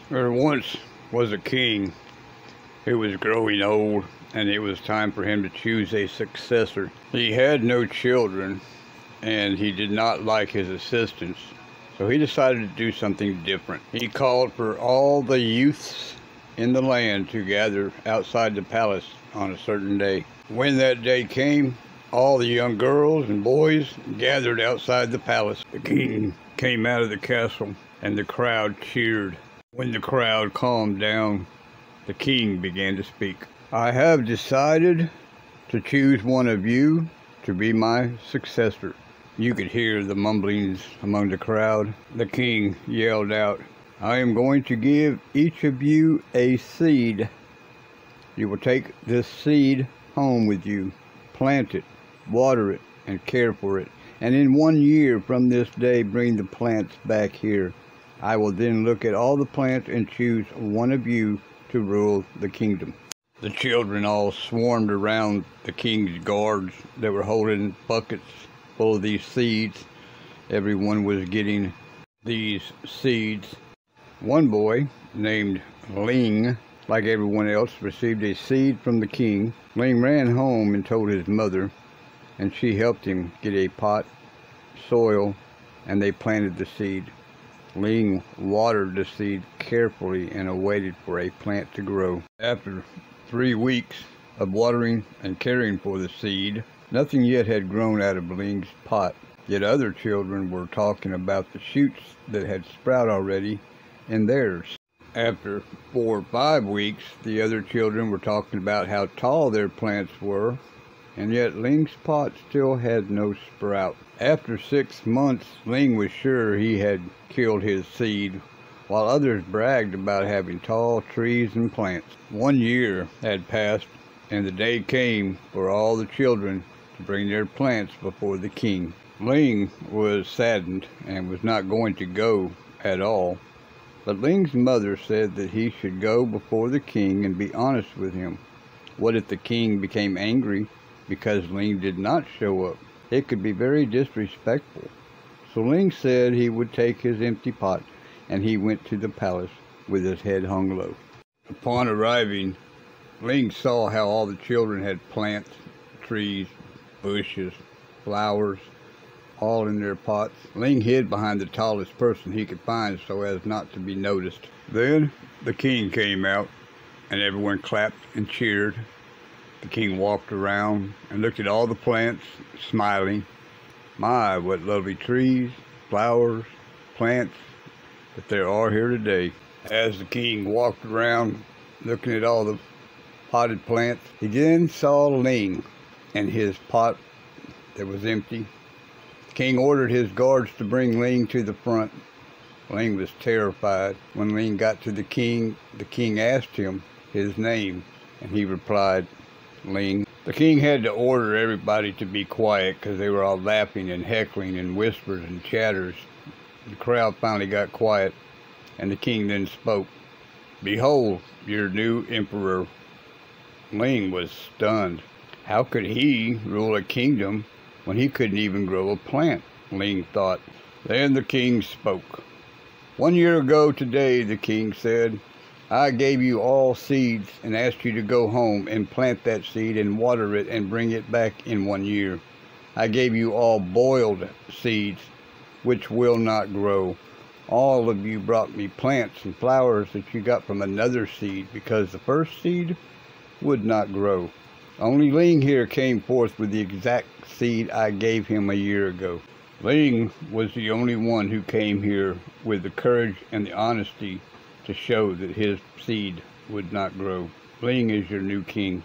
There once was a king who was growing old, and it was time for him to choose a successor. He had no children, and he did not like his assistants, so he decided to do something different. He called for all the youths in the land to gather outside the palace on a certain day. When that day came, all the young girls and boys gathered outside the palace. The king came out of the castle, and the crowd cheered. When the crowd calmed down, the king began to speak. "I have decided to choose one of you to be my successor." You could hear the mumblings among the crowd. The king yelled out, "I am going to give each of you a seed. You will take this seed home with you, plant it, water it, and care for it. And in 1 year from this day, bring the plants back here. I will then look at all the plants and choose one of you to rule the kingdom." The children all swarmed around the king's guards that were holding buckets full of these seeds. Everyone was getting these seeds. One boy named Ling, like everyone else, received a seed from the king. Ling ran home and told his mother, and she helped him get a pot, soil, and they planted the seed. Ling watered the seed carefully and awaited for a plant to grow. After 3 weeks of watering and caring for the seed, nothing yet had grown out of Ling's pot. Yet other children were talking about the shoots that had sprouted already in theirs. After 4 or 5 weeks, the other children were talking about how tall their plants were, and yet Ling's pot still had no sprout. After 6 months, Ling was sure he had killed his seed, while others bragged about having tall trees and plants. 1 year had passed, and the day came for all the children to bring their plants before the king. Ling was saddened and was not going to go at all, but Ling's mother said that he should go before the king and be honest with him. What if the king became angry because Ling did not show up? It could be very disrespectful. So Ling said he would take his empty pot, and he went to the palace with his head hung low. Upon arriving, Ling saw how all the children had plants, trees, bushes, flowers, all in their pots. Ling hid behind the tallest person he could find so as not to be noticed. Then the king came out, and everyone clapped and cheered. The king walked around and looked at all the plants, smiling. My, what lovely trees, flowers, plants that there are here today. As the king walked around looking at all the potted plants, he then saw Ling and his pot that was empty. The king ordered his guards to bring Ling to the front. Ling was terrified. When Ling got to the king asked him his name, and he replied, "Ling." The king had to order everybody to be quiet because they were all laughing and heckling in whispers and chatters. The crowd finally got quiet, and the king then spoke. "Behold, your new emperor." Ling was stunned. How could he rule a kingdom when he couldn't even grow a plant? Ling thought. Then the king spoke. "1 year ago today," the king said, "I gave you all seeds and asked you to go home and plant that seed and water it and bring it back in 1 year. I gave you all boiled seeds, which will not grow. All of you brought me plants and flowers that you got from another seed because the first seed would not grow. Only Ling here came forth with the exact seed I gave him a year ago." Ling was the only one who came here with the courage and the honesty to show that his seed would not grow. Ling is your new king.